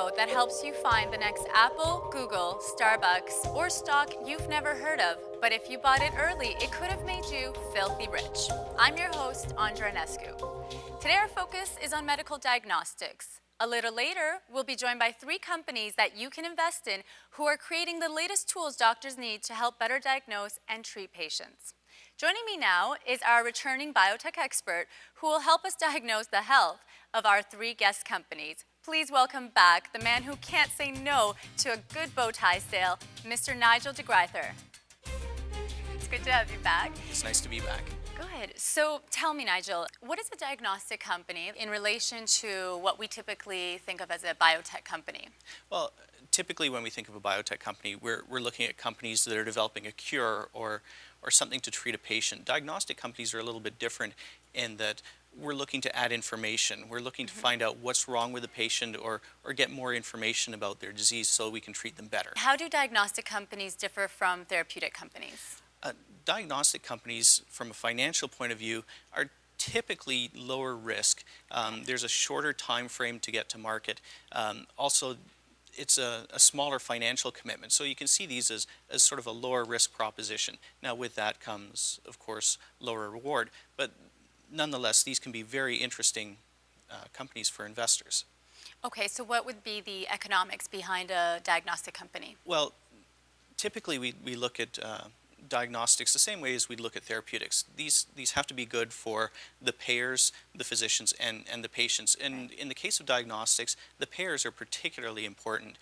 show that helps you find the next Apple, Google, Starbucks, or stock you've never heard of. But if you bought it early, it could have made you filthy rich. I'm your host, Andra. Today our focus is on medical diagnostics. A little later, we'll be joined by 3 companies that you can invest in who are creating the latest tools doctors need to help better diagnose and treat patients. Joining me now is our returning biotech expert who will help us diagnose the health of our 3 guest companies. Please welcome back the man who can't say no to a good bow tie sale, Mr. Nigel de Gruyter. It's good to have you back. It's nice to be back. Good. So tell me, Nigel, what is a diagnostic company in relation to what we typically think of as a biotech company? Well, typically when we think of a biotech company, we're looking at companies that are developing a cure or something to treat a patient. Diagnostic companies are a little bit different in that we're looking to add information. We're looking to find out what's wrong with the patient or get more information about their disease so we can treat them better. How do diagnostic companies differ from therapeutic companies? Diagnostic companies, from a financial point of view, are typically lower risk. There's a shorter time frame to get to market. Also, it's a smaller financial commitment. So you can see these as sort of a lower risk proposition. Now with that comes, of course, lower reward. But nonetheless, these can be very interesting companies for investors. Okay, so what would be the economics behind a diagnostic company? Well, typically we look at diagnostics the same way as we look at therapeutics. These have to be good for the payers, the physicians, and the patients. And in the case of diagnostics, the payers are particularly important.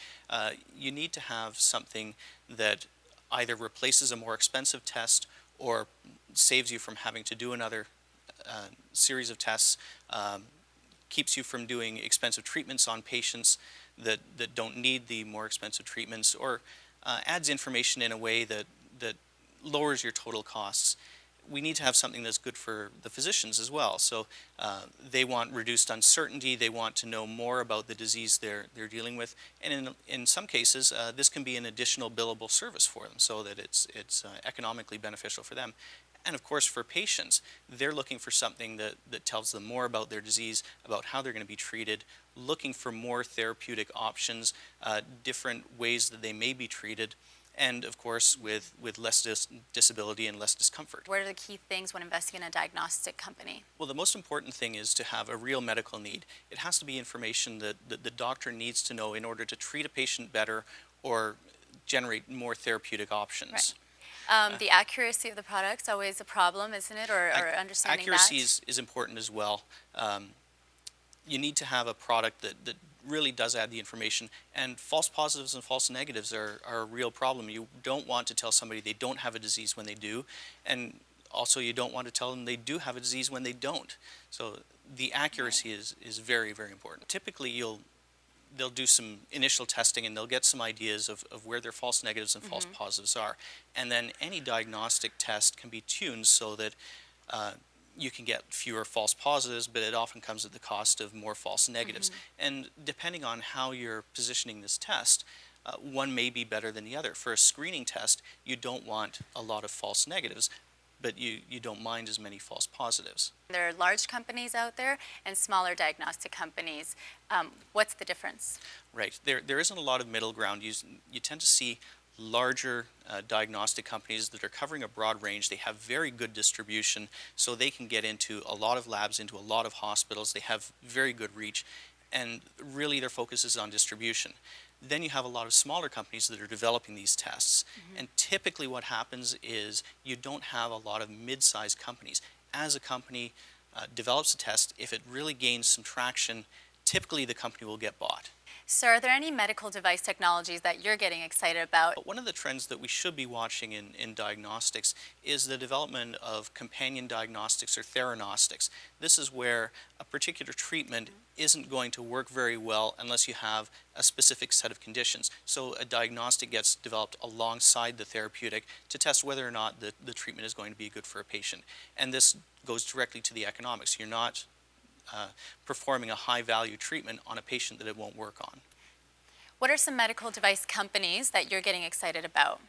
You need to have something that either replaces a more expensive test or saves you from having to do another series of tests, keeps you from doing expensive treatments on patients that don't need the more expensive treatments, or adds information in a way that lowers your total costs. We need to have something that's good for the physicians as well. So they want reduced uncertainty. They want to know more about the disease they're dealing with. And in some cases, this can be an additional billable service for them so that it's economically beneficial for them. And of course, for patients, they're looking for something that tells them more about their disease, about how they're going to be treated, looking for more therapeutic options, different ways that they may be treated, and of course with less disability and less discomfort. What are the key things when investing in a diagnostic company? Well, the most important thing is to have a real medical need. It has to be information that the doctor needs to know in order to treat a patient better or generate more therapeutic options. Right. The accuracy of the product's always a problem, isn't it, or understanding accuracy that? is important as well. You need to have a product that really does add the information, and false positives and false negatives are a real problem. You don't want to tell somebody they don't have a disease when they do, and also you don't want to tell them they do have a disease when they don't. So the accuracy is very, very important. Typically they'll do some initial testing and they'll get some ideas of where their false negatives and false positives are, and then any diagnostic test can be tuned so that you can get fewer false positives, but it often comes at the cost of more false negatives. And depending on how you're positioning this test, one may be better than the other. For a screening test, you don't want a lot of false negatives, but you don't mind as many false positives. There are large companies out there and smaller diagnostic companies. What's the difference? Right. There isn't a lot of middle ground. You tend to see larger diagnostic companies that are covering a broad range. They have very good distribution, so they can get into a lot of labs, into a lot of hospitals. They have very good reach, and really their focus is on distribution. Then you have a lot of smaller companies that are developing these tests, and typically what happens is you don't have a lot of mid-sized companies. As a company develops a test, if it really gains some traction, typically the company will get bought. So are there any medical device technologies that you're getting excited about? But one of the trends that we should be watching in diagnostics is the development of companion diagnostics or theranostics. This is where a particular treatment isn't going to work very well unless you have a specific set of conditions. So a diagnostic gets developed alongside the therapeutic to test whether or not the treatment is going to be good for a patient. And this goes directly to the economics. You're not performing a high-value treatment on a patient that it won't work on. What are some medical device companies that you're getting excited about?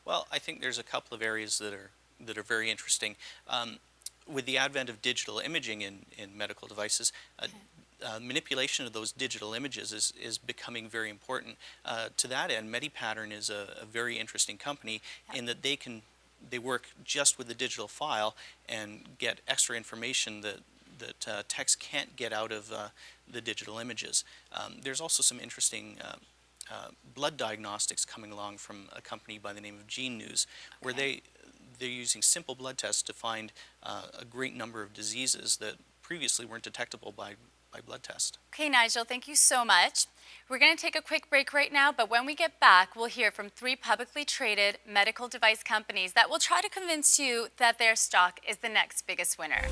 Well, I think there's a couple of areas that are very interesting. With the advent of digital imaging in medical devices, manipulation of those digital images is becoming very important. To that end, Medipattern is a very interesting company in that they work just with the digital file and get extra information that text can't get out of the digital images. There's also some interesting blood diagnostics coming along from a company by the name of Gene News, where they're using simple blood tests to find a great number of diseases that previously weren't detectable by blood test. Okay, Nigel, thank you so much. We're going to take a quick break right now, but when we get back, we'll hear from 3 publicly traded medical device companies that will try to convince you that their stock is the next biggest winner.